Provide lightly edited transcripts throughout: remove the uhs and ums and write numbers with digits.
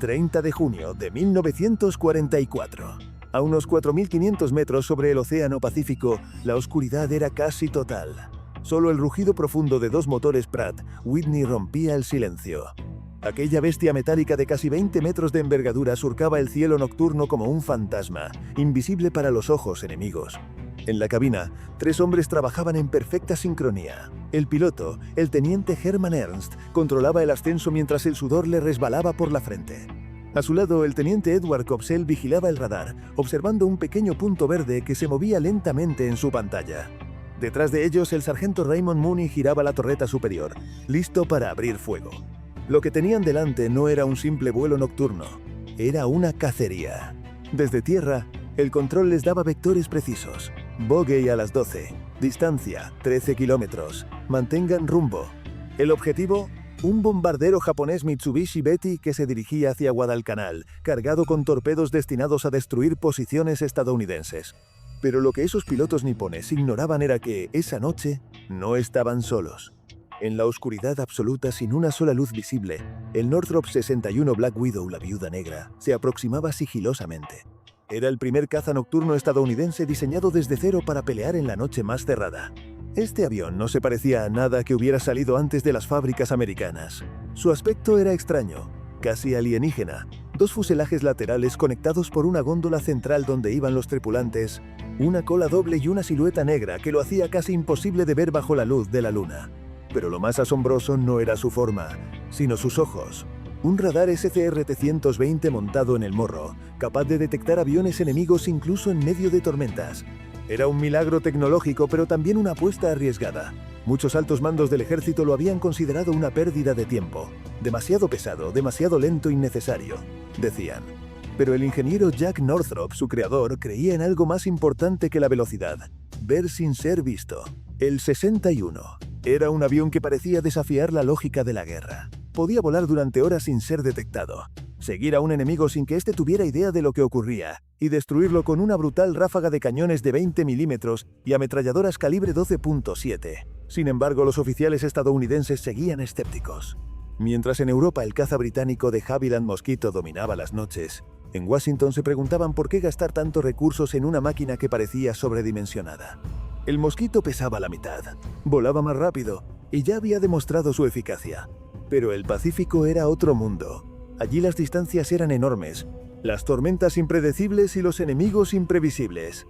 30 de junio de 1944. A unos 4.500 metros sobre el Océano Pacífico, la oscuridad era casi total. Solo el rugido profundo de dos motores Pratt Whitney rompía el silencio. Aquella bestia metálica de casi 20 metros de envergadura surcaba el cielo nocturno como un fantasma, invisible para los ojos enemigos. En la cabina, 3 hombres trabajaban en perfecta sincronía. El piloto, el teniente Hermann Ernst, controlaba el ascenso mientras el sudor le resbalaba por la frente. A su lado, el teniente Edward Kopsel vigilaba el radar, observando un pequeño punto verde que se movía lentamente en su pantalla. Detrás de ellos, el sargento Raymond Mooney giraba la torreta superior, listo para abrir fuego. Lo que tenían delante no era un simple vuelo nocturno, era una cacería. Desde tierra, el control les daba vectores precisos. Bogey a las 12, distancia 13 kilómetros, mantengan rumbo. El objetivo, un bombardero japonés Mitsubishi Betty que se dirigía hacia Guadalcanal, cargado con torpedos destinados a destruir posiciones estadounidenses. Pero lo que esos pilotos nipones ignoraban era que, esa noche, no estaban solos. En la oscuridad absoluta, sin una sola luz visible, el Northrop 61 Black Widow, la viuda negra, se aproximaba sigilosamente. Era el primer caza nocturno estadounidense diseñado desde cero para pelear en la noche más cerrada. Este avión no se parecía a nada que hubiera salido antes de las fábricas americanas. Su aspecto era extraño, casi alienígena. 2 fuselajes laterales conectados por una góndola central donde iban los tripulantes, una cola doble y una silueta negra que lo hacía casi imposible de ver bajo la luz de la luna. Pero lo más asombroso no era su forma, sino sus ojos. Un radar SCR-T-120 montado en el morro, capaz de detectar aviones enemigos incluso en medio de tormentas. Era un milagro tecnológico, pero también una apuesta arriesgada. Muchos altos mandos del ejército lo habían considerado una pérdida de tiempo. Demasiado pesado, demasiado lento, innecesario, decían. Pero el ingeniero Jack Northrop, su creador, creía en algo más importante que la velocidad: ver sin ser visto. El 61 era un avión que parecía desafiar la lógica de la guerra. Podía volar durante horas sin ser detectado, seguir a un enemigo sin que éste tuviera idea de lo que ocurría, y destruirlo con una brutal ráfaga de cañones de 20 milímetros y ametralladoras calibre 12.7. Sin embargo, los oficiales estadounidenses seguían escépticos. Mientras en Europa el caza británico de Havilland Mosquito dominaba las noches, en Washington se preguntaban por qué gastar tantos recursos en una máquina que parecía sobredimensionada. El Mosquito pesaba la mitad, volaba más rápido y ya había demostrado su eficacia. Pero el Pacífico era otro mundo. Allí las distancias eran enormes, las tormentas impredecibles y los enemigos imprevisibles.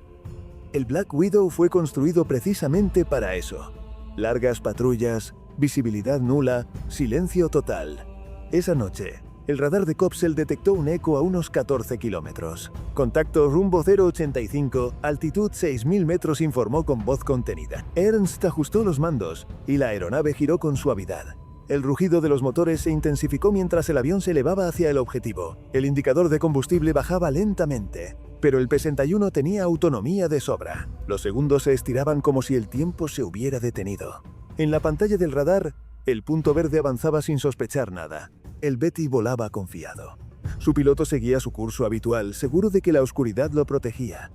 El Black Widow fue construido precisamente para eso. Largas patrullas, visibilidad nula, silencio total. Esa noche, el radar de Kopsel detectó un eco a unos 14 kilómetros. Contacto rumbo 085, altitud 6.000 metros, informó con voz contenida. Ernst ajustó los mandos y la aeronave giró con suavidad. El rugido de los motores se intensificó mientras el avión se elevaba hacia el objetivo. El indicador de combustible bajaba lentamente, pero el P-61 tenía autonomía de sobra. Los segundos se estiraban como si el tiempo se hubiera detenido. En la pantalla del radar, el punto verde avanzaba sin sospechar nada. El Betty volaba confiado. Su piloto seguía su curso habitual, seguro de que la oscuridad lo protegía.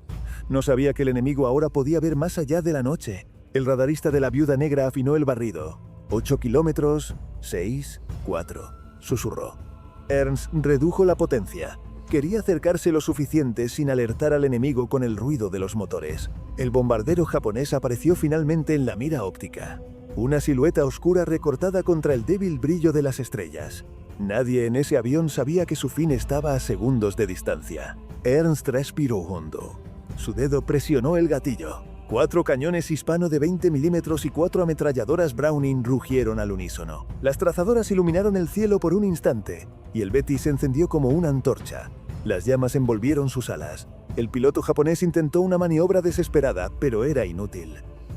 No sabía que el enemigo ahora podía ver más allá de la noche. El radarista de la viuda negra afinó el barrido. 8 kilómetros, 6, 4, susurró. Ernst redujo la potencia. Quería acercarse lo suficiente sin alertar al enemigo con el ruido de los motores. El bombardero japonés apareció finalmente en la mira óptica. Una silueta oscura recortada contra el débil brillo de las estrellas. Nadie en ese avión sabía que su fin estaba a segundos de distancia. Ernst respiró hondo. Su dedo presionó el gatillo. 4 cañones Hispano de 20 milímetros y 4 ametralladoras Browning rugieron al unísono. Las trazadoras iluminaron el cielo por un instante, y el Betty se encendió como una antorcha. Las llamas envolvieron sus alas. El piloto japonés intentó una maniobra desesperada, pero era inútil.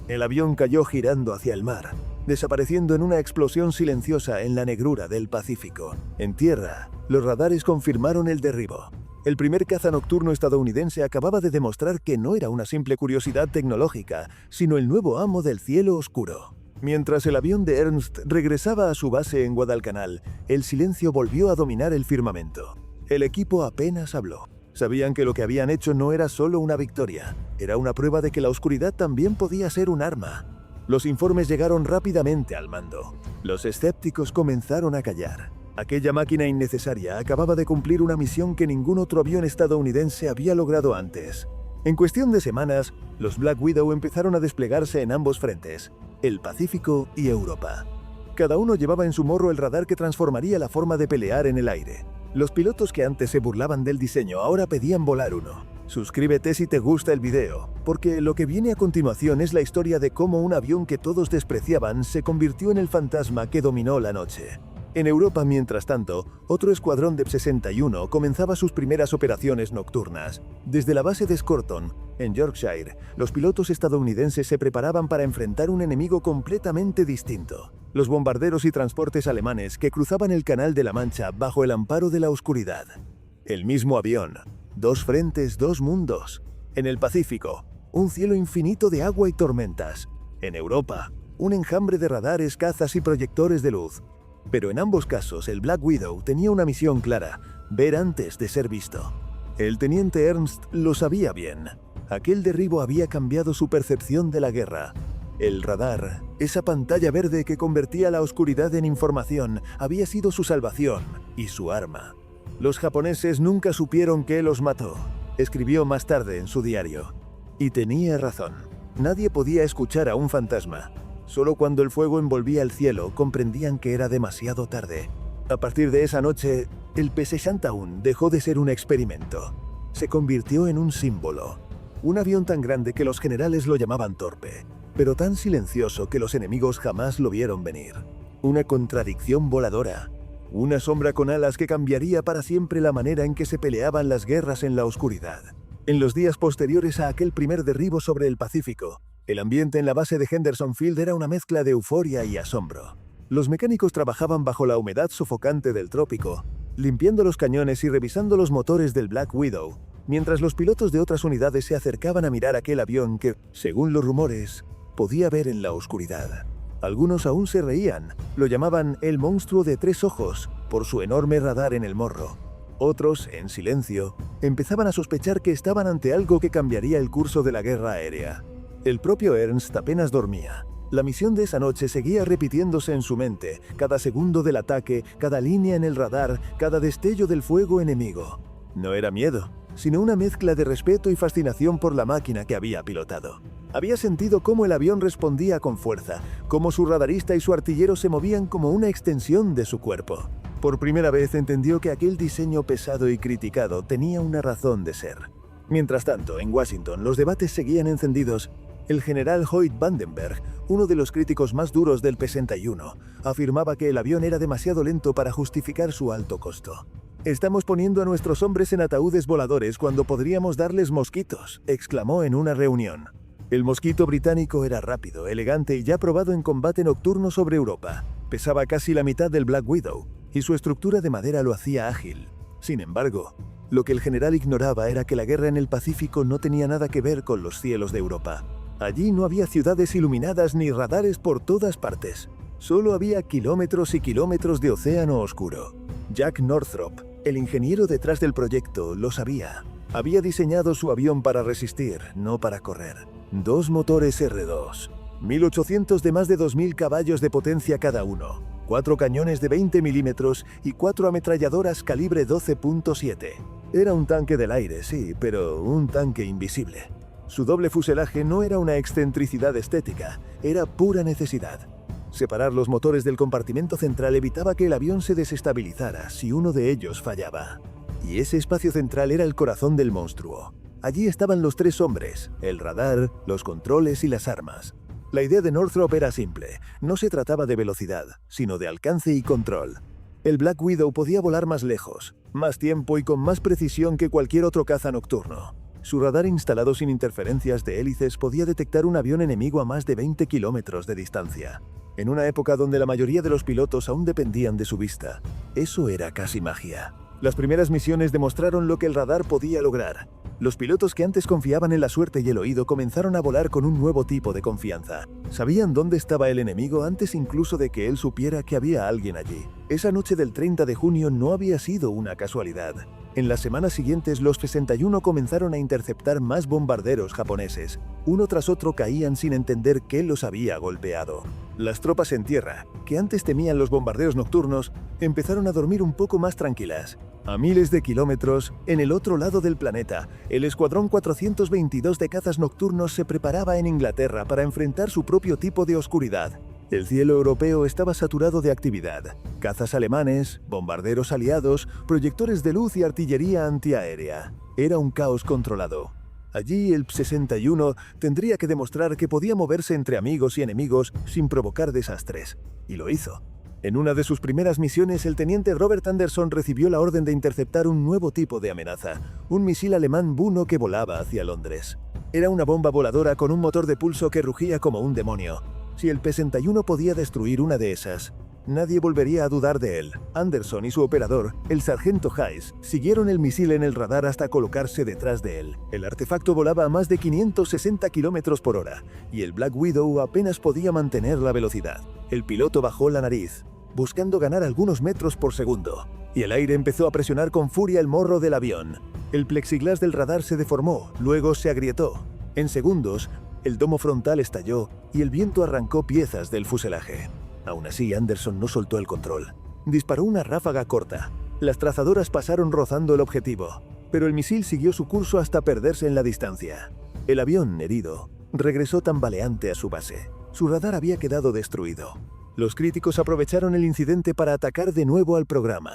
El avión cayó girando hacia el mar, desapareciendo en una explosión silenciosa en la negrura del Pacífico. En tierra, los radares confirmaron el derribo. El primer caza nocturno estadounidense acababa de demostrar que no era una simple curiosidad tecnológica, sino el nuevo amo del cielo oscuro. Mientras el avión de Ernst regresaba a su base en Guadalcanal, el silencio volvió a dominar el firmamento. El equipo apenas habló. Sabían que lo que habían hecho no era solo una victoria, era una prueba de que la oscuridad también podía ser un arma. Los informes llegaron rápidamente al mando. Los escépticos comenzaron a callar. Aquella máquina innecesaria acababa de cumplir una misión que ningún otro avión estadounidense había logrado antes. En cuestión de semanas, los Black Widow empezaron a desplegarse en ambos frentes, el Pacífico y Europa. Cada uno llevaba en su morro el radar que transformaría la forma de pelear en el aire. Los pilotos que antes se burlaban del diseño ahora pedían volar uno. Suscríbete si te gusta el video, porque lo que viene a continuación es la historia de cómo un avión que todos despreciaban se convirtió en el fantasma que dominó la noche. En Europa, mientras tanto, otro escuadrón de F-61 comenzaba sus primeras operaciones nocturnas. Desde la base de Scorton, en Yorkshire, los pilotos estadounidenses se preparaban para enfrentar un enemigo completamente distinto: los bombarderos y transportes alemanes que cruzaban el Canal de la Mancha bajo el amparo de la oscuridad. El mismo avión, dos frentes, dos mundos. En el Pacífico, un cielo infinito de agua y tormentas. En Europa, un enjambre de radares, cazas y proyectores de luz. Pero en ambos casos, el Black Widow tenía una misión clara: ver antes de ser visto. El teniente Ernst lo sabía bien. Aquel derribo había cambiado su percepción de la guerra. El radar, esa pantalla verde que convertía la oscuridad en información, había sido su salvación y su arma. Los japoneses nunca supieron qué los mató, escribió más tarde en su diario. Y tenía razón. Nadie podía escuchar a un fantasma. Solo cuando el fuego envolvía el cielo comprendían que era demasiado tarde. A partir de esa noche, el P-61 dejó de ser un experimento. Se convirtió en un símbolo. Un avión tan grande que los generales lo llamaban torpe, pero tan silencioso que los enemigos jamás lo vieron venir. Una contradicción voladora. Una sombra con alas que cambiaría para siempre la manera en que se peleaban las guerras en la oscuridad. En los días posteriores a aquel primer derribo sobre el Pacífico, el ambiente en la base de Henderson Field era una mezcla de euforia y asombro. Los mecánicos trabajaban bajo la humedad sofocante del trópico, limpiando los cañones y revisando los motores del Black Widow, mientras los pilotos de otras unidades se acercaban a mirar aquel avión que, según los rumores, podía ver en la oscuridad. Algunos aún se reían, lo llamaban el monstruo de tres ojos, por su enorme radar en el morro. Otros, en silencio, empezaban a sospechar que estaban ante algo que cambiaría el curso de la guerra aérea. El propio Ernst apenas dormía. La misión de esa noche seguía repitiéndose en su mente, cada segundo del ataque, cada línea en el radar, cada destello del fuego enemigo. No era miedo, sino una mezcla de respeto y fascinación por la máquina que había pilotado. Había sentido cómo el avión respondía con fuerza, cómo su radarista y su artillero se movían como una extensión de su cuerpo. Por primera vez entendió que aquel diseño pesado y criticado tenía una razón de ser. Mientras tanto, en Washington, los debates seguían encendidos. El general Hoyt Vandenberg, uno de los críticos más duros del P-61, afirmaba que el avión era demasiado lento para justificar su alto costo. «Estamos poniendo a nuestros hombres en ataúdes voladores cuando podríamos darles mosquitos», exclamó en una reunión. El mosquito británico era rápido, elegante y ya probado en combate nocturno sobre Europa. Pesaba casi la mitad del Black Widow, y su estructura de madera lo hacía ágil. Sin embargo, lo que el general ignoraba era que la guerra en el Pacífico no tenía nada que ver con los cielos de Europa. Allí no había ciudades iluminadas ni radares por todas partes. Solo había kilómetros y kilómetros de océano oscuro. Jack Northrop, el ingeniero detrás del proyecto, lo sabía. Había diseñado su avión para resistir, no para correr. 2 motores R2, 1800 de más de 2000 caballos de potencia cada uno, 4 cañones de 20 milímetros y 4 ametralladoras calibre 12.7. Era un tanque del aire, sí, pero un tanque invisible. Su doble fuselaje no era una excentricidad estética, era pura necesidad. Separar los motores del compartimento central evitaba que el avión se desestabilizara si uno de ellos fallaba. Y ese espacio central era el corazón del monstruo. Allí estaban los 3 hombres, el radar, los controles y las armas. La idea de Northrop era simple, no se trataba de velocidad, sino de alcance y control. El Black Widow podía volar más lejos, más tiempo y con más precisión que cualquier otro caza nocturno. Su radar instalado sin interferencias de hélices podía detectar un avión enemigo a más de 20 kilómetros de distancia. En una época donde la mayoría de los pilotos aún dependían de su vista, eso era casi magia. Las primeras misiones demostraron lo que el radar podía lograr. Los pilotos que antes confiaban en la suerte y el oído comenzaron a volar con un nuevo tipo de confianza. Sabían dónde estaba el enemigo antes incluso de que él supiera que había alguien allí. Esa noche del 30 de junio no había sido una casualidad. En las semanas siguientes los 61 comenzaron a interceptar más bombarderos japoneses. Uno tras otro caían sin entender qué los había golpeado. Las tropas en tierra, que antes temían los bombardeos nocturnos, empezaron a dormir un poco más tranquilas. A miles de kilómetros, en el otro lado del planeta, el Escuadrón 422 de cazas nocturnos se preparaba en Inglaterra para enfrentar su propio tipo de oscuridad. El cielo europeo estaba saturado de actividad. Cazas alemanes, bombarderos aliados, proyectores de luz y artillería antiaérea. Era un caos controlado. Allí el P-61 tendría que demostrar que podía moverse entre amigos y enemigos sin provocar desastres. Y lo hizo. En una de sus primeras misiones, el teniente Robert Anderson recibió la orden de interceptar un nuevo tipo de amenaza, un misil alemán Bu-1 que volaba hacia Londres. Era una bomba voladora con un motor de pulso que rugía como un demonio. Si el P-61 podía destruir una de esas, nadie volvería a dudar de él. Anderson y su operador, el sargento Hayes, siguieron el misil en el radar hasta colocarse detrás de él. El artefacto volaba a más de 560 km por hora, y el Black Widow apenas podía mantener la velocidad. El piloto bajó la nariz, buscando ganar algunos metros por segundo, y el aire empezó a presionar con furia el morro del avión. El plexiglás del radar se deformó, luego se agrietó. En segundos, el domo frontal estalló y el viento arrancó piezas del fuselaje. Aún así, Anderson no soltó el control. Disparó una ráfaga corta. Las trazadoras pasaron rozando el objetivo, pero el misil siguió su curso hasta perderse en la distancia. El avión, herido, regresó tambaleante a su base. Su radar había quedado destruido. Los críticos aprovecharon el incidente para atacar de nuevo al programa.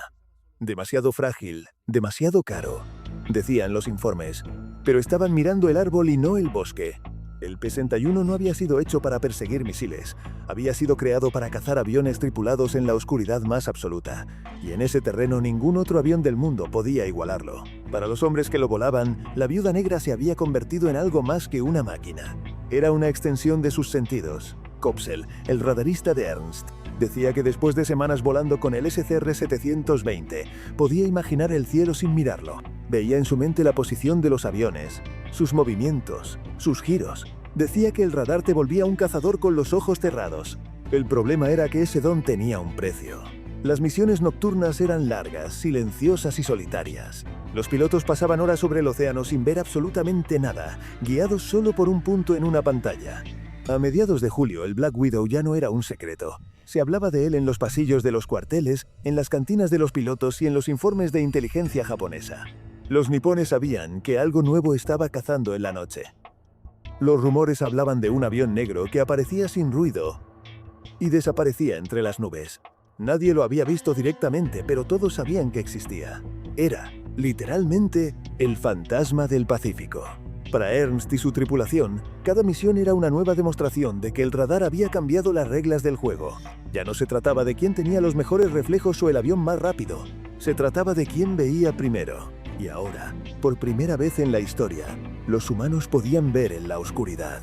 Demasiado frágil, demasiado caro, decían los informes, pero estaban mirando el árbol y no el bosque. El P-61 no había sido hecho para perseguir misiles, había sido creado para cazar aviones tripulados en la oscuridad más absoluta, y en ese terreno ningún otro avión del mundo podía igualarlo. Para los hombres que lo volaban, la Viuda Negra se había convertido en algo más que una máquina. Era una extensión de sus sentidos. Kopsel, el radarista de Ernst, decía que después de semanas volando con el SCR-720, podía imaginar el cielo sin mirarlo. Veía en su mente la posición de los aviones, sus movimientos, sus giros. Decía que el radar te volvía un cazador con los ojos cerrados. El problema era que ese don tenía un precio. Las misiones nocturnas eran largas, silenciosas y solitarias. Los pilotos pasaban horas sobre el océano sin ver absolutamente nada, guiados solo por un punto en una pantalla. A mediados de julio, el Black Widow ya no era un secreto. Se hablaba de él en los pasillos de los cuarteles, en las cantinas de los pilotos y en los informes de inteligencia japonesa. Los nipones sabían que algo nuevo estaba cazando en la noche. Los rumores hablaban de un avión negro que aparecía sin ruido y desaparecía entre las nubes. Nadie lo había visto directamente, pero todos sabían que existía. Era, literalmente, el fantasma del Pacífico. Para Ernst y su tripulación, cada misión era una nueva demostración de que el radar había cambiado las reglas del juego. Ya no se trataba de quién tenía los mejores reflejos o el avión más rápido. Se trataba de quién veía primero. Y ahora, por primera vez en la historia, los humanos podían ver en la oscuridad.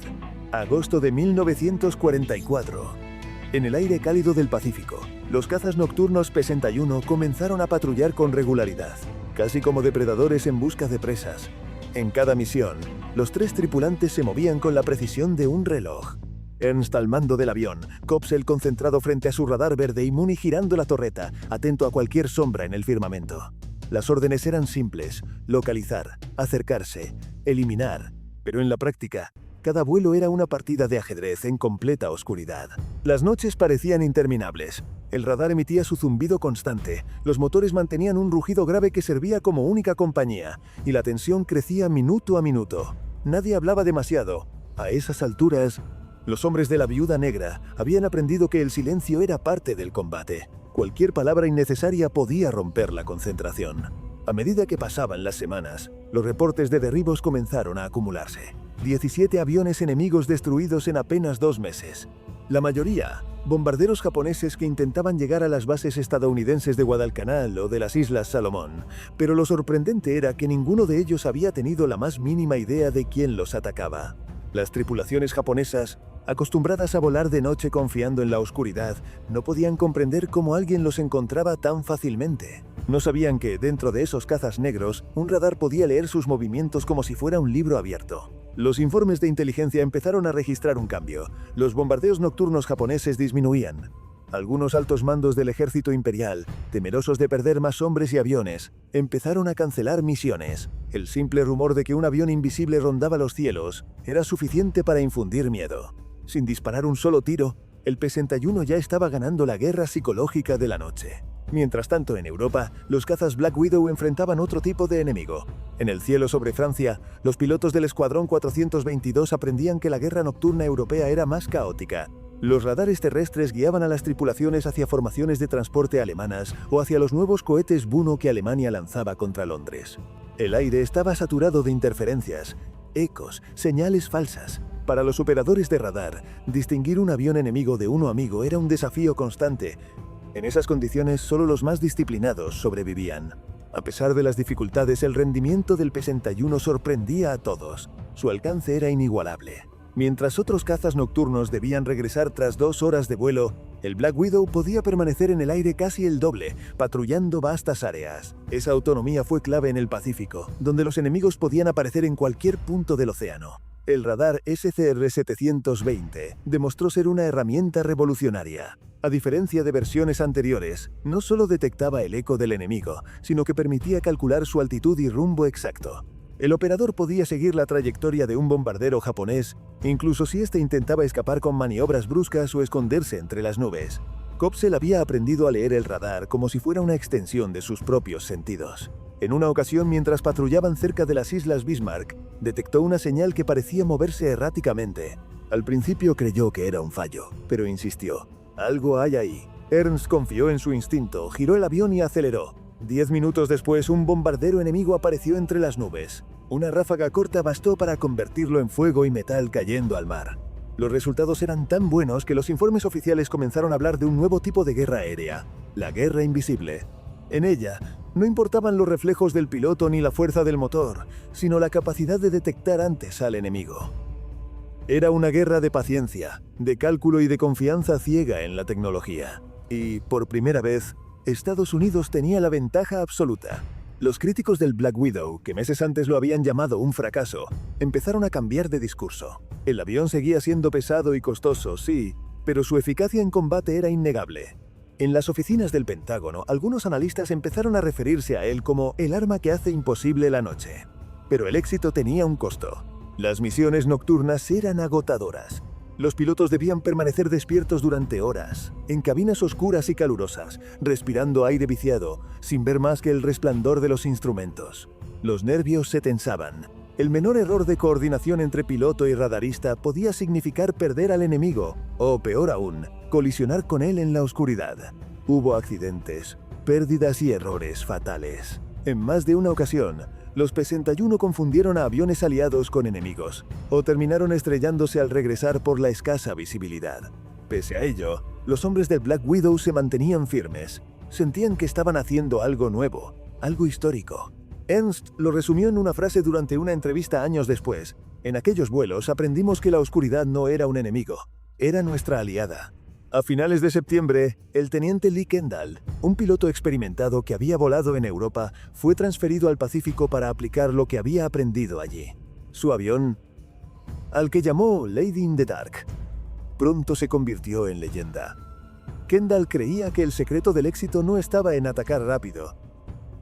Agosto de 1944. En el aire cálido del Pacífico, los cazas nocturnos P-61 comenzaron a patrullar con regularidad, casi como depredadores en busca de presas. En cada misión, los tres tripulantes se movían con la precisión de un reloj. Ernst al mando del avión, Kopsel concentrado frente a su radar verde y Mooney girando la torreta, atento a cualquier sombra en el firmamento. Las órdenes eran simples: localizar, acercarse, eliminar. Pero en la práctica, cada vuelo era una partida de ajedrez en completa oscuridad. Las noches parecían interminables. El radar emitía su zumbido constante, los motores mantenían un rugido grave que servía como única compañía, y la tensión crecía minuto a minuto. Nadie hablaba demasiado. A esas alturas, los hombres de la Viuda Negra habían aprendido que el silencio era parte del combate. Cualquier palabra innecesaria podía romper la concentración. A medida que pasaban las semanas, los reportes de derribos comenzaron a acumularse. 17 aviones enemigos destruidos en apenas 2 meses. La mayoría, bombarderos japoneses que intentaban llegar a las bases estadounidenses de Guadalcanal o de las Islas Salomón, pero lo sorprendente era que ninguno de ellos había tenido la más mínima idea de quién los atacaba. Las tripulaciones japonesas, acostumbradas a volar de noche confiando en la oscuridad, no podían comprender cómo alguien los encontraba tan fácilmente. No sabían que, dentro de esos cazas negros, un radar podía leer sus movimientos como si fuera un libro abierto. Los informes de inteligencia empezaron a registrar un cambio. Los bombardeos nocturnos japoneses disminuían. Algunos altos mandos del ejército imperial, temerosos de perder más hombres y aviones, empezaron a cancelar misiones. El simple rumor de que un avión invisible rondaba los cielos era suficiente para infundir miedo. Sin disparar un solo tiro, el P-61 ya estaba ganando la guerra psicológica de la noche. Mientras tanto, en Europa, los cazas Black Widow enfrentaban otro tipo de enemigo. En el cielo sobre Francia, los pilotos del Escuadrón 422 aprendían que la guerra nocturna europea era más caótica. Los radares terrestres guiaban a las tripulaciones hacia formaciones de transporte alemanas o hacia los nuevos cohetes Buno que Alemania lanzaba contra Londres. El aire estaba saturado de interferencias, ecos, señales falsas. Para los operadores de radar, distinguir un avión enemigo de uno amigo era un desafío constante. En esas condiciones, solo los más disciplinados sobrevivían. A pesar de las dificultades, el rendimiento del P-61 sorprendía a todos. Su alcance era inigualable. Mientras otros cazas nocturnos debían regresar tras 2 horas de vuelo, el Black Widow podía permanecer en el aire casi el doble, patrullando vastas áreas. Esa autonomía fue clave en el Pacífico, donde los enemigos podían aparecer en cualquier punto del océano. El radar SCR-720 demostró ser una herramienta revolucionaria. A diferencia de versiones anteriores, no solo detectaba el eco del enemigo, sino que permitía calcular su altitud y rumbo exacto. El operador podía seguir la trayectoria de un bombardero japonés, incluso si éste intentaba escapar con maniobras bruscas o esconderse entre las nubes. Kopsel había aprendido a leer el radar como si fuera una extensión de sus propios sentidos. En una ocasión, mientras patrullaban cerca de las Islas Bismarck, detectó una señal que parecía moverse erráticamente. Al principio creyó que era un fallo, pero insistió. «Algo hay ahí». Ernst confió en su instinto, giró el avión y aceleró. 10 minutos después, un bombardero enemigo apareció entre las nubes. Una ráfaga corta bastó para convertirlo en fuego y metal cayendo al mar. Los resultados eran tan buenos que los informes oficiales comenzaron a hablar de un nuevo tipo de guerra aérea, la guerra invisible. En ella, no importaban los reflejos del piloto ni la fuerza del motor, sino la capacidad de detectar antes al enemigo. Era una guerra de paciencia, de cálculo y de confianza ciega en la tecnología. Y, por primera vez, Estados Unidos tenía la ventaja absoluta. Los críticos del Black Widow, que meses antes lo habían llamado un fracaso, empezaron a cambiar de discurso. El avión seguía siendo pesado y costoso, sí, pero su eficacia en combate era innegable. En las oficinas del Pentágono, algunos analistas empezaron a referirse a él como el arma que hace imposible la noche. Pero el éxito tenía un costo. Las misiones nocturnas eran agotadoras. Los pilotos debían permanecer despiertos durante horas, en cabinas oscuras y calurosas, respirando aire viciado, sin ver más que el resplandor de los instrumentos. Los nervios se tensaban. El menor error de coordinación entre piloto y radarista podía significar perder al enemigo, o peor aún, colisionar con él en la oscuridad. Hubo accidentes, pérdidas y errores fatales. En más de una ocasión, los P-61 confundieron a aviones aliados con enemigos, o terminaron estrellándose al regresar por la escasa visibilidad. Pese a ello, los hombres del Black Widow se mantenían firmes. Sentían que estaban haciendo algo nuevo, algo histórico. Ernst lo resumió en una frase durante una entrevista años después. En aquellos vuelos aprendimos que la oscuridad no era un enemigo, era nuestra aliada. A finales de septiembre, el teniente Lee Kendall, un piloto experimentado que había volado en Europa, fue transferido al Pacífico para aplicar lo que había aprendido allí. Su avión, al que llamó Lady in the Dark, pronto se convirtió en leyenda. Kendall creía que el secreto del éxito no estaba en atacar rápido,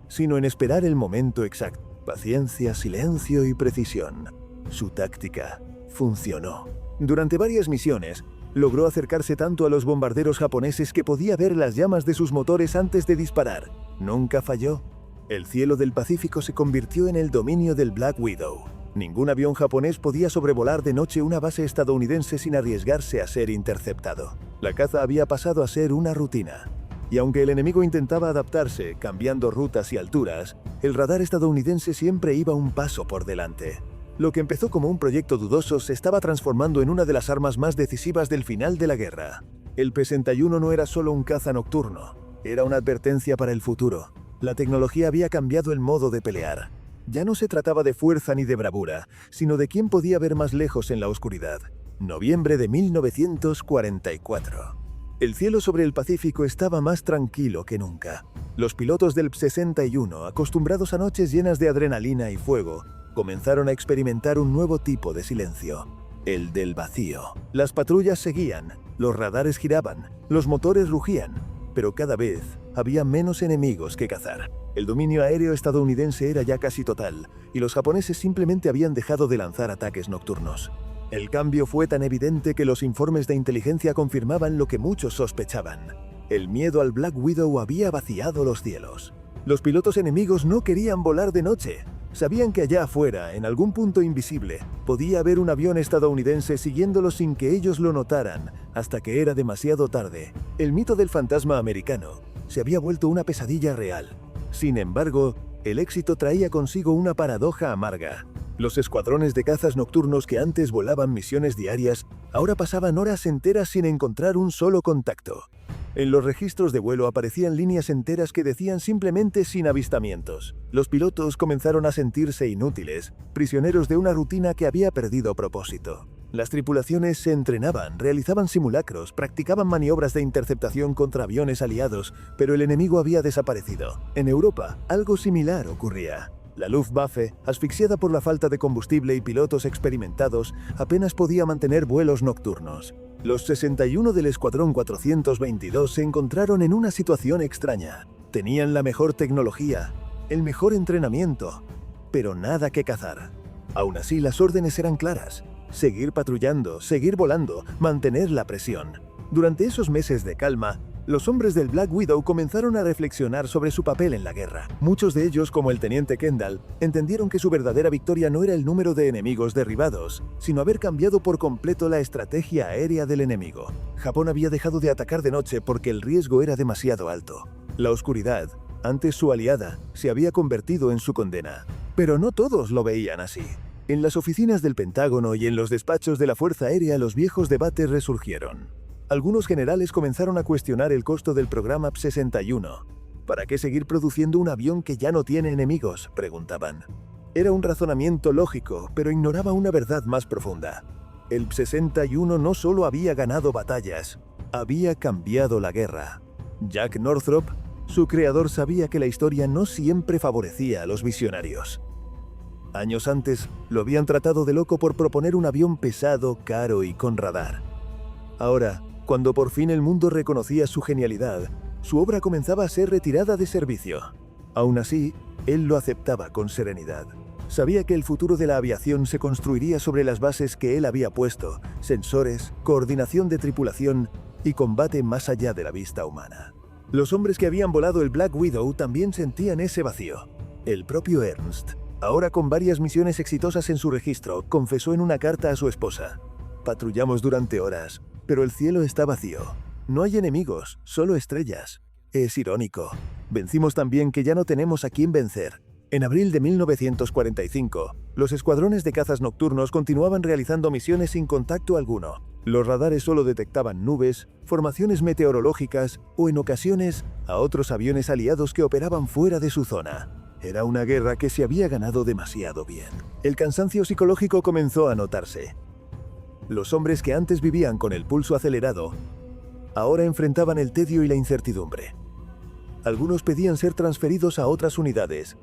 sino en esperar el momento exacto. Paciencia, silencio y precisión. Su táctica funcionó. Durante varias misiones, logró acercarse tanto a los bombarderos japoneses que podía ver las llamas de sus motores antes de disparar. Nunca falló. El cielo del Pacífico se convirtió en el dominio del Black Widow. Ningún avión japonés podía sobrevolar de noche una base estadounidense sin arriesgarse a ser interceptado. La caza había pasado a ser una rutina. Y aunque el enemigo intentaba adaptarse, cambiando rutas y alturas, el radar estadounidense siempre iba un paso por delante. Lo que empezó como un proyecto dudoso se estaba transformando en una de las armas más decisivas del final de la guerra. El P-61 no era solo un caza nocturno, era una advertencia para el futuro. La tecnología había cambiado el modo de pelear. Ya no se trataba de fuerza ni de bravura, sino de quién podía ver más lejos en la oscuridad. Noviembre de 1944. El cielo sobre el Pacífico estaba más tranquilo que nunca. Los pilotos del P-61, acostumbrados a noches llenas de adrenalina y fuego, comenzaron a experimentar un nuevo tipo de silencio, el del vacío. Las patrullas seguían, los radares giraban, los motores rugían, pero cada vez había menos enemigos que cazar. El dominio aéreo estadounidense era ya casi total, y los japoneses simplemente habían dejado de lanzar ataques nocturnos. El cambio fue tan evidente que los informes de inteligencia confirmaban lo que muchos sospechaban. El miedo al Black Widow había vaciado los cielos. Los pilotos enemigos no querían volar de noche. Sabían que allá afuera, en algún punto invisible, podía haber un avión estadounidense siguiéndolos sin que ellos lo notaran, hasta que era demasiado tarde. El mito del fantasma americano se había vuelto una pesadilla real. Sin embargo, el éxito traía consigo una paradoja amarga. Los escuadrones de cazas nocturnos que antes volaban misiones diarias, ahora pasaban horas enteras sin encontrar un solo contacto. En los registros de vuelo aparecían líneas enteras que decían simplemente sin avistamientos. Los pilotos comenzaron a sentirse inútiles, prisioneros de una rutina que había perdido propósito. Las tripulaciones se entrenaban, realizaban simulacros, practicaban maniobras de interceptación contra aviones aliados, pero el enemigo había desaparecido. En Europa, algo similar ocurría. La Luftwaffe, asfixiada por la falta de combustible y pilotos experimentados, apenas podía mantener vuelos nocturnos. Los 61 del Escuadrón 422 se encontraron en una situación extraña. Tenían la mejor tecnología, el mejor entrenamiento, pero nada que cazar. Aún así, las órdenes eran claras: seguir patrullando, seguir volando, mantener la presión. Durante esos meses de calma, los hombres del Black Widow comenzaron a reflexionar sobre su papel en la guerra. Muchos de ellos, como el teniente Kendall, entendieron que su verdadera victoria no era el número de enemigos derribados, sino haber cambiado por completo la estrategia aérea del enemigo. Japón había dejado de atacar de noche porque el riesgo era demasiado alto. La oscuridad, antes su aliada, se había convertido en su condena. Pero no todos lo veían así. En las oficinas del Pentágono y en los despachos de la Fuerza Aérea los viejos debates resurgieron. Algunos generales comenzaron a cuestionar el costo del programa P-61. ¿Para qué seguir produciendo un avión que ya no tiene enemigos?, preguntaban. Era un razonamiento lógico, pero ignoraba una verdad más profunda. El P-61 no solo había ganado batallas, había cambiado la guerra. Jack Northrop, su creador, sabía que la historia no siempre favorecía a los visionarios. Años antes, lo habían tratado de loco por proponer un avión pesado, caro y con radar. Ahora, cuando por fin el mundo reconocía su genialidad, su obra comenzaba a ser retirada de servicio. Aún así, él lo aceptaba con serenidad. Sabía que el futuro de la aviación se construiría sobre las bases que él había puesto: sensores, coordinación de tripulación y combate más allá de la vista humana. Los hombres que habían volado el Black Widow también sentían ese vacío. El propio Ernst, ahora con varias misiones exitosas en su registro, confesó en una carta a su esposa: «Patrullamos durante horas, pero el cielo está vacío. No hay enemigos, solo estrellas. Es irónico. Vencimos tan bien que ya no tenemos a quién vencer». En abril de 1945, los escuadrones de cazas nocturnos continuaban realizando misiones sin contacto alguno. Los radares solo detectaban nubes, formaciones meteorológicas o, en ocasiones, a otros aviones aliados que operaban fuera de su zona. Era una guerra que se había ganado demasiado bien. El cansancio psicológico comenzó a notarse. Los hombres que antes vivían con el pulso acelerado, ahora enfrentaban el tedio y la incertidumbre. Algunos pedían ser transferidos a otras unidades,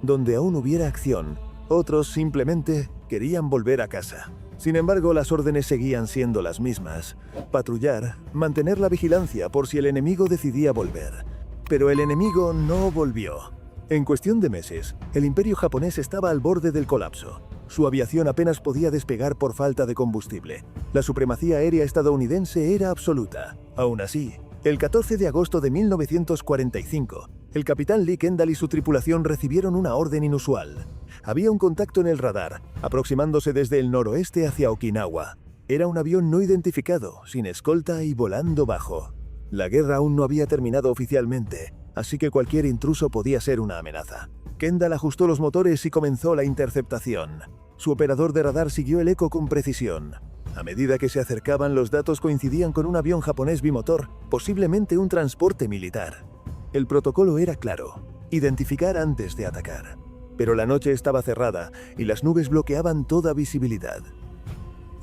donde aún hubiera acción. Otros simplemente querían volver a casa. Sin embargo, las órdenes seguían siendo las mismas: patrullar, mantener la vigilancia por si el enemigo decidía volver. Pero el enemigo no volvió. En cuestión de meses, el imperio japonés estaba al borde del colapso. Su aviación apenas podía despegar por falta de combustible. La supremacía aérea estadounidense era absoluta. Aún así, el 14 de agosto de 1945, el capitán Lee Kendall y su tripulación recibieron una orden inusual. Había un contacto en el radar, aproximándose desde el noroeste hacia Okinawa. Era un avión no identificado, sin escolta y volando bajo. La guerra aún no había terminado oficialmente, así que cualquier intruso podía ser una amenaza. Kendall ajustó los motores y comenzó la interceptación. Su operador de radar siguió el eco con precisión. A medida que se acercaban, los datos coincidían con un avión japonés bimotor, posiblemente un transporte militar. El protocolo era claro: identificar antes de atacar. Pero la noche estaba cerrada y las nubes bloqueaban toda visibilidad.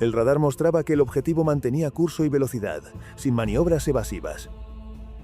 El radar mostraba que el objetivo mantenía curso y velocidad, sin maniobras evasivas.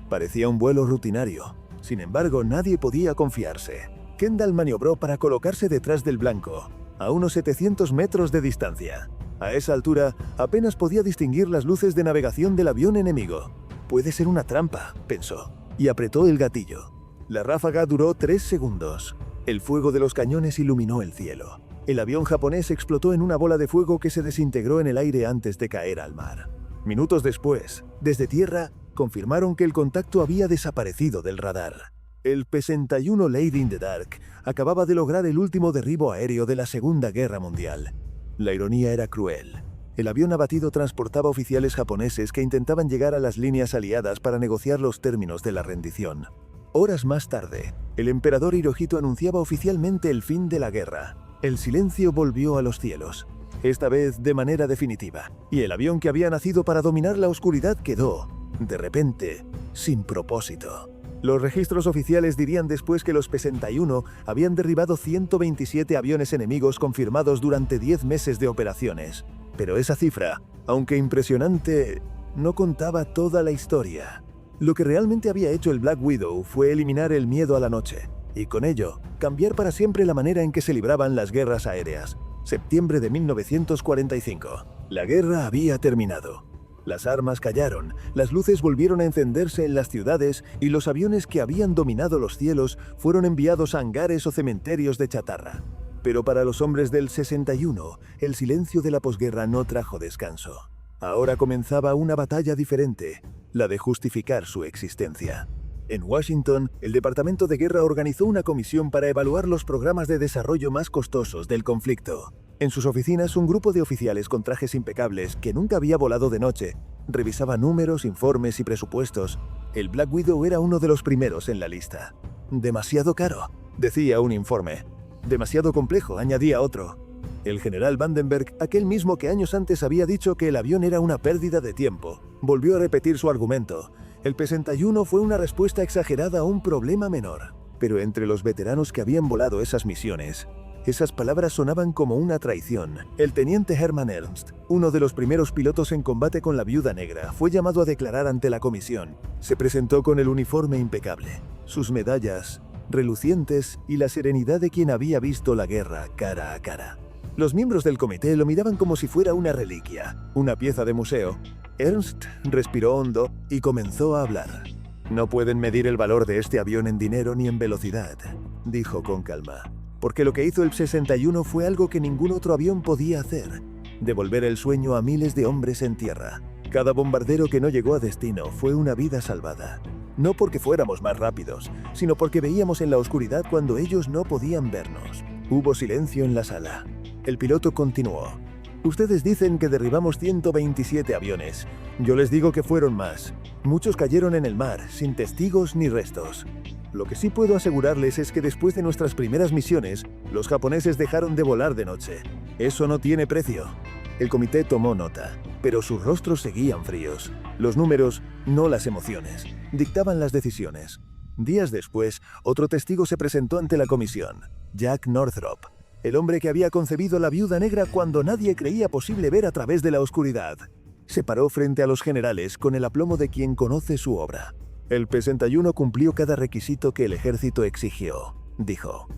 Parecía un vuelo rutinario. Sin embargo, nadie podía confiarse. Kendall maniobró para colocarse detrás del blanco, a unos 700 metros de distancia. A esa altura, apenas podía distinguir las luces de navegación del avión enemigo. «Puede ser una trampa», pensó, y apretó el gatillo. La ráfaga duró 3 segundos. El fuego de los cañones iluminó el cielo. El avión japonés explotó en una bola de fuego que se desintegró en el aire antes de caer al mar. Minutos después, desde tierra, confirmaron que el contacto había desaparecido del radar. El P-61 Lady in the Dark acababa de lograr el último derribo aéreo de la Segunda Guerra Mundial. La ironía era cruel. El avión abatido transportaba oficiales japoneses que intentaban llegar a las líneas aliadas para negociar los términos de la rendición. Horas más tarde, el emperador Hirohito anunciaba oficialmente el fin de la guerra. El silencio volvió a los cielos, esta vez de manera definitiva, y el avión que había nacido para dominar la oscuridad quedó, de repente, sin propósito. Los registros oficiales dirían después que los P-61 habían derribado 127 aviones enemigos confirmados durante 10 meses de operaciones. Pero esa cifra, aunque impresionante, no contaba toda la historia. Lo que realmente había hecho el Black Widow fue eliminar el miedo a la noche, y con ello, cambiar para siempre la manera en que se libraban las guerras aéreas. Septiembre de 1945. La guerra había terminado. Las armas callaron, las luces volvieron a encenderse en las ciudades y los aviones que habían dominado los cielos fueron enviados a hangares o cementerios de chatarra. Pero para los hombres del 61, el silencio de la posguerra no trajo descanso. Ahora comenzaba una batalla diferente, la de justificar su existencia. En Washington, el Departamento de Guerra organizó una comisión para evaluar los programas de desarrollo más costosos del conflicto. En sus oficinas, un grupo de oficiales con trajes impecables, que nunca había volado de noche, revisaba números, informes y presupuestos. El Black Widow era uno de los primeros en la lista. «Demasiado caro», decía un informe. «Demasiado complejo», añadía otro. El general Vandenberg, aquel mismo que años antes había dicho que el avión era una pérdida de tiempo, volvió a repetir su argumento. El P-61 fue una respuesta exagerada a un problema menor. Pero entre los veteranos que habían volado esas misiones, esas palabras sonaban como una traición. El teniente Hermann Ernst, uno de los primeros pilotos en combate con la Viuda Negra, fue llamado a declarar ante la comisión. Se presentó con el uniforme impecable, sus medallas relucientes y la serenidad de quien había visto la guerra cara a cara. Los miembros del comité lo miraban como si fuera una reliquia, una pieza de museo. Ernst respiró hondo y comenzó a hablar. «No pueden medir el valor de este avión en dinero ni en velocidad», dijo con calma. «Porque lo que hizo el 61 fue algo que ningún otro avión podía hacer: devolver el sueño a miles de hombres en tierra. Cada bombardero que no llegó a destino fue una vida salvada. No porque fuéramos más rápidos, sino porque veíamos en la oscuridad cuando ellos no podían vernos». Hubo silencio en la sala. El piloto continuó. «Ustedes dicen que derribamos 127 aviones. Yo les digo que fueron más. Muchos cayeron en el mar, sin testigos ni restos. Lo que sí puedo asegurarles es que después de nuestras primeras misiones, los japoneses dejaron de volar de noche. Eso no tiene precio». El comité tomó nota, pero sus rostros seguían fríos. Los números, no las emociones, dictaban las decisiones. Días después, otro testigo se presentó ante la comisión: Jack Northrop, el hombre que había concebido la Viuda Negra cuando nadie creía posible ver a través de la oscuridad. Se paró frente a los generales con el aplomo de quien conoce su obra. «El P-61 cumplió cada requisito que el ejército exigió», dijo.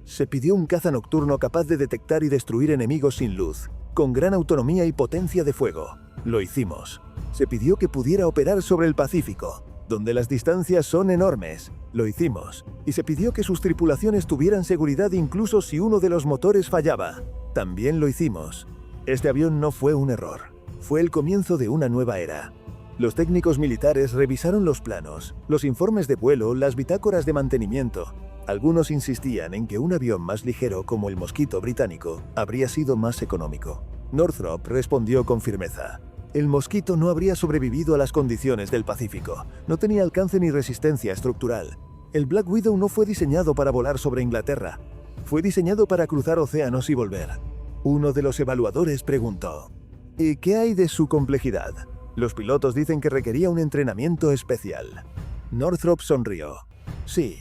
«Se pidió un caza nocturno capaz de detectar y destruir enemigos sin luz, con gran autonomía y potencia de fuego. Lo hicimos. Se pidió que pudiera operar sobre el Pacífico, donde las distancias son enormes. Lo hicimos. Y se pidió que sus tripulaciones tuvieran seguridad incluso si uno de los motores fallaba. También lo hicimos. Este avión no fue un error. Fue el comienzo de una nueva era». Los técnicos militares revisaron los planos, los informes de vuelo, las bitácoras de mantenimiento. Algunos insistían en que un avión más ligero como el Mosquito británico habría sido más económico. Northrop respondió con firmeza: «El Mosquito no habría sobrevivido a las condiciones del Pacífico. No tenía alcance ni resistencia estructural. El Black Widow no fue diseñado para volar sobre Inglaterra. Fue diseñado para cruzar océanos y volver». Uno de los evaluadores preguntó: «¿Y qué hay de su complejidad? Los pilotos dicen que requería un entrenamiento especial». Northrop sonrió. «Sí,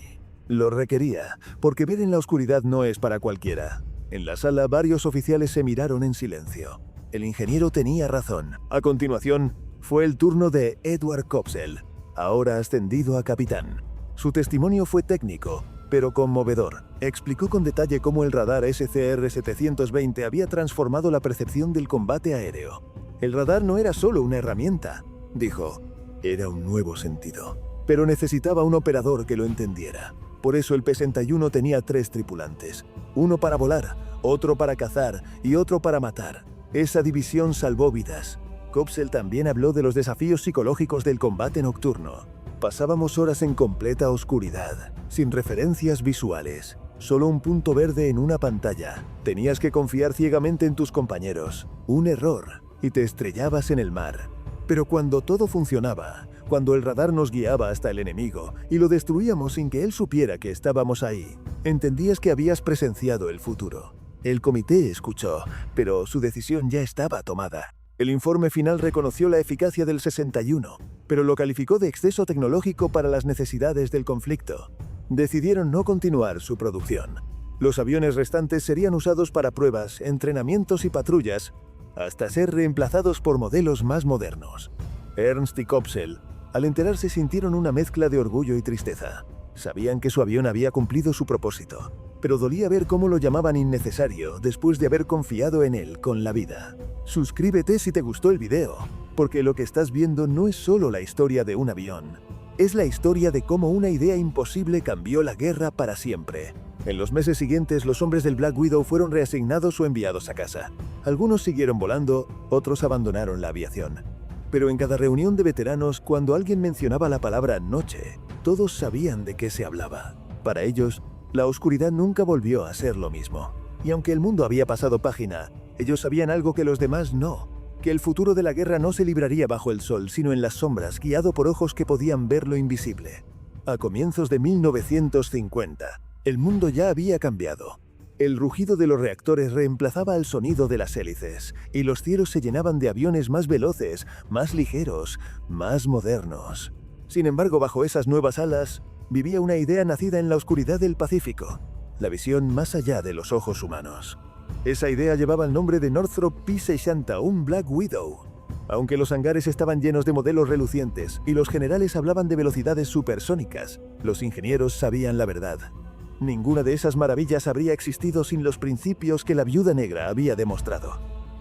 lo requería, porque ver en la oscuridad no es para cualquiera». En la sala, varios oficiales se miraron en silencio. El ingeniero tenía razón. A continuación, fue el turno de Edward Kopsel, ahora ascendido a capitán. Su testimonio fue técnico, pero conmovedor. Explicó con detalle cómo el radar SCR-720 había transformado la percepción del combate aéreo. El radar no era solo una herramienta, dijo, era un nuevo sentido. Pero necesitaba un operador que lo entendiera. Por eso el P-61 tenía 3 tripulantes. Uno para volar, otro para cazar y otro para matar. Esa división salvó vidas. Kopsel también habló de los desafíos psicológicos del combate nocturno. Pasábamos horas en completa oscuridad, sin referencias visuales, solo un punto verde en una pantalla. Tenías que confiar ciegamente en tus compañeros. Un error, y te estrellabas en el mar. Pero cuando todo funcionaba, cuando el radar nos guiaba hasta el enemigo y lo destruíamos sin que él supiera que estábamos ahí, entendías que habías presenciado el futuro. El comité escuchó, pero su decisión ya estaba tomada. El informe final reconoció la eficacia del 61, pero lo calificó de exceso tecnológico para las necesidades del conflicto. Decidieron no continuar su producción. Los aviones restantes serían usados para pruebas, entrenamientos y patrullas, hasta ser reemplazados por modelos más modernos. Ernst y Kopsel, al enterarse, sintieron una mezcla de orgullo y tristeza. Sabían que su avión había cumplido su propósito, pero dolía ver cómo lo llamaban innecesario después de haber confiado en él con la vida. Suscríbete si te gustó el video, porque lo que estás viendo no es solo la historia de un avión, es la historia de cómo una idea imposible cambió la guerra para siempre. En los meses siguientes, los hombres del Black Widow fueron reasignados o enviados a casa. Algunos siguieron volando, otros abandonaron la aviación. Pero en cada reunión de veteranos, cuando alguien mencionaba la palabra noche, todos sabían de qué se hablaba. Para ellos, la oscuridad nunca volvió a ser lo mismo. Y aunque el mundo había pasado página, ellos sabían algo que los demás no, que el futuro de la guerra no se libraría bajo el sol, sino en las sombras, guiado por ojos que podían ver lo invisible. A comienzos de 1950, el mundo ya había cambiado. El rugido de los reactores reemplazaba el sonido de las hélices, y los cielos se llenaban de aviones más veloces, más ligeros, más modernos. Sin embargo, bajo esas nuevas alas, vivía una idea nacida en la oscuridad del Pacífico, la visión más allá de los ojos humanos. Esa idea llevaba el nombre de Northrop P-60, un Black Widow. Aunque los hangares estaban llenos de modelos relucientes y los generales hablaban de velocidades supersónicas, los ingenieros sabían la verdad. Ninguna de esas maravillas habría existido sin los principios que la Viuda Negra había demostrado.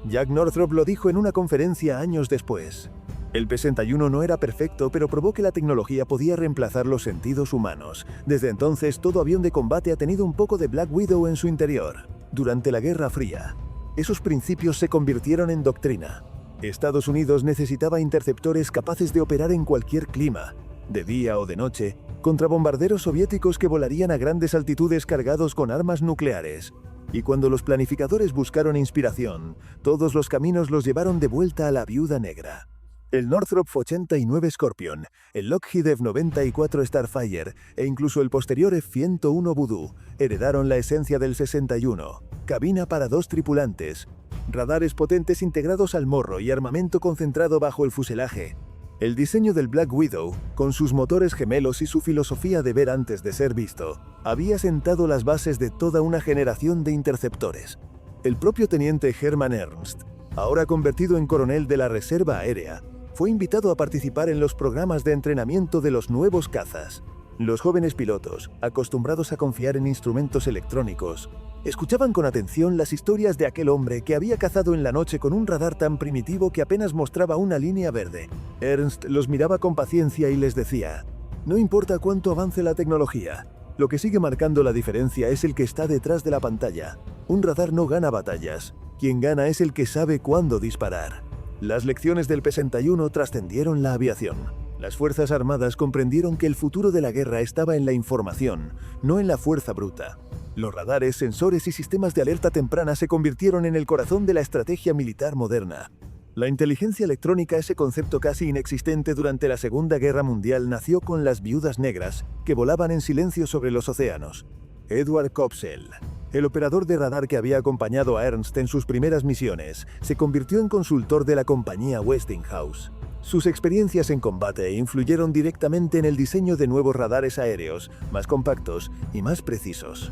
Jack Northrop lo dijo en una conferencia años después. El P-61 no era perfecto, pero probó que la tecnología podía reemplazar los sentidos humanos. Desde entonces, todo avión de combate ha tenido un poco de Black Widow en su interior. Durante la Guerra Fría, esos principios se convirtieron en doctrina. Estados Unidos necesitaba interceptores capaces de operar en cualquier clima, de día o de noche, contra bombarderos soviéticos que volarían a grandes altitudes cargados con armas nucleares. Y cuando los planificadores buscaron inspiración, todos los caminos los llevaron de vuelta a la Viuda Negra. El Northrop F-89 Scorpion, el Lockheed F-94 Starfire e incluso el posterior F-101 Voodoo heredaron la esencia del 61. Cabina para 2 tripulantes, radares potentes integrados al morro y armamento concentrado bajo el fuselaje. El diseño del Black Widow, con sus motores gemelos y su filosofía de ver antes de ser visto, había sentado las bases de toda una generación de interceptores. El propio teniente Hermann Ernst, ahora convertido en coronel de la Reserva Aérea, fue invitado a participar en los programas de entrenamiento de los nuevos cazas. Los jóvenes pilotos, acostumbrados a confiar en instrumentos electrónicos, escuchaban con atención las historias de aquel hombre que había cazado en la noche con un radar tan primitivo que apenas mostraba una línea verde. Ernst los miraba con paciencia y les decía: no importa cuánto avance la tecnología, lo que sigue marcando la diferencia es el que está detrás de la pantalla. Un radar no gana batallas, quien gana es el que sabe cuándo disparar. Las lecciones del P-61 trascendieron la aviación. Las Fuerzas Armadas comprendieron que el futuro de la guerra estaba en la información, no en la fuerza bruta. Los radares, sensores y sistemas de alerta temprana se convirtieron en el corazón de la estrategia militar moderna. La inteligencia electrónica, ese concepto casi inexistente durante la Segunda Guerra Mundial, nació con las Viudas Negras, que volaban en silencio sobre los océanos. Edward Kopsel, el operador de radar que había acompañado a Ernst en sus primeras misiones, se convirtió en consultor de la compañía Westinghouse. Sus experiencias en combate influyeron directamente en el diseño de nuevos radares aéreos, más compactos y más precisos.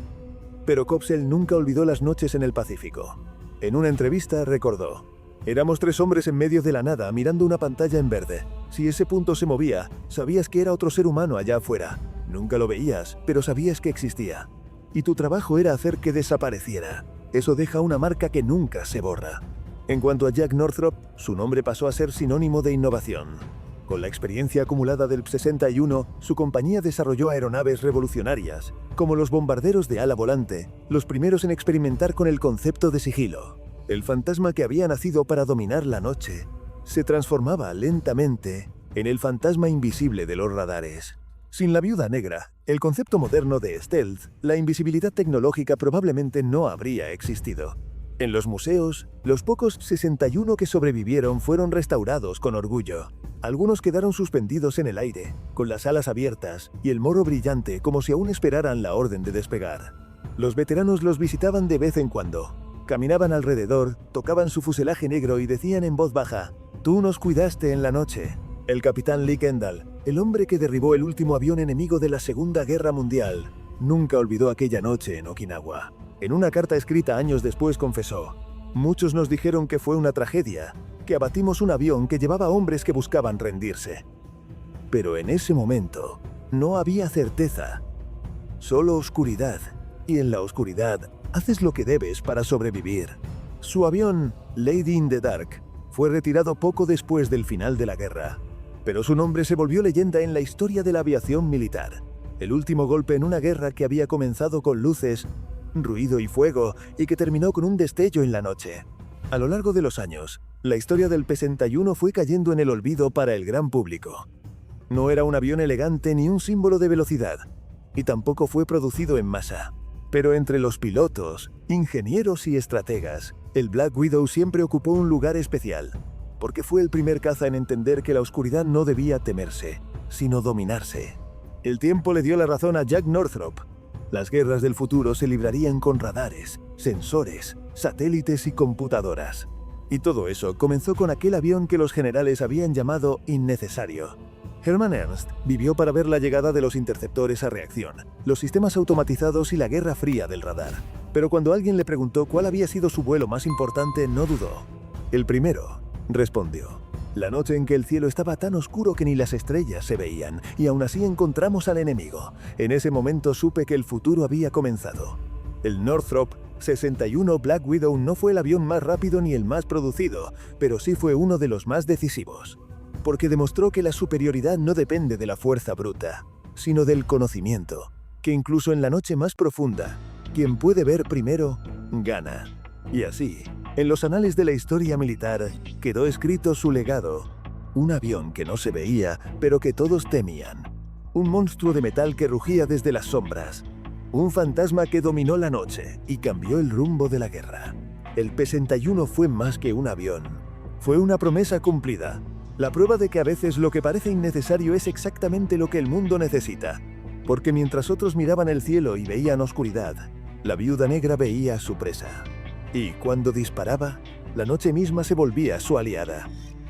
Pero Kopsel nunca olvidó las noches en el Pacífico. En una entrevista recordó: Éramos 3 hombres en medio de la nada mirando una pantalla en verde. Si ese punto se movía, sabías que era otro ser humano allá afuera. Nunca lo veías, pero sabías que existía. Y tu trabajo era hacer que desapareciera. Eso deja una marca que nunca se borra. En cuanto a Jack Northrop, su nombre pasó a ser sinónimo de innovación. Con la experiencia acumulada del 61, su compañía desarrolló aeronaves revolucionarias, como los bombarderos de ala volante, los primeros en experimentar con el concepto de sigilo. El fantasma que había nacido para dominar la noche se transformaba lentamente en el fantasma invisible de los radares. Sin la Viuda Negra, el concepto moderno de stealth, la invisibilidad tecnológica probablemente no habría existido. En los museos, los pocos 61 que sobrevivieron fueron restaurados con orgullo. Algunos quedaron suspendidos en el aire, con las alas abiertas y el morro brillante como si aún esperaran la orden de despegar. Los veteranos los visitaban de vez en cuando. Caminaban alrededor, tocaban su fuselaje negro y decían en voz baja: «Tú nos cuidaste en la noche». El capitán Lee Kendall, el hombre que derribó el último avión enemigo de la Segunda Guerra Mundial, nunca olvidó aquella noche en Okinawa. En una carta escrita años después confesó: «Muchos nos dijeron que fue una tragedia, que abatimos un avión que llevaba hombres que buscaban rendirse. Pero en ese momento no había certeza, solo oscuridad, y en la oscuridad haces lo que debes para sobrevivir». Su avión, Lady in the Dark, fue retirado poco después del final de la guerra, pero su nombre se volvió leyenda en la historia de la aviación militar. El último golpe en una guerra que había comenzado con luces, ruido y fuego, y que terminó con un destello en la noche. A lo largo de los años, la historia del P-61 fue cayendo en el olvido para el gran público. No era un avión elegante ni un símbolo de velocidad, y tampoco fue producido en masa. Pero entre los pilotos, ingenieros y estrategas, el Black Widow siempre ocupó un lugar especial, porque fue el primer caza en entender que la oscuridad no debía temerse, sino dominarse. El tiempo le dio la razón a Jack Northrop. Las guerras del futuro se librarían con radares, sensores, satélites y computadoras. Y todo eso comenzó con aquel avión que los generales habían llamado innecesario. Hermann Ernst vivió para ver la llegada de los interceptores a reacción, los sistemas automatizados y la guerra fría del radar. Pero cuando alguien le preguntó cuál había sido su vuelo más importante, no dudó. «El primero», respondió. «La noche en que el cielo estaba tan oscuro que ni las estrellas se veían, y aún así encontramos al enemigo. En ese momento supe que el futuro había comenzado». El Northrop 61 Black Widow no fue el avión más rápido ni el más producido, pero sí fue uno de los más decisivos. Porque demostró que la superioridad no depende de la fuerza bruta, sino del conocimiento, que incluso en la noche más profunda, quien puede ver primero, gana. Y así, en los anales de la historia militar, quedó escrito su legado: un avión que no se veía, pero que todos temían. Un monstruo de metal que rugía desde las sombras. Un fantasma que dominó la noche y cambió el rumbo de la guerra. El P-61 fue más que un avión. Fue una promesa cumplida. La prueba de que a veces lo que parece innecesario es exactamente lo que el mundo necesita. Porque mientras otros miraban el cielo y veían oscuridad, la Viuda Negra veía a su presa. Y cuando disparaba, la noche misma se volvía su aliada.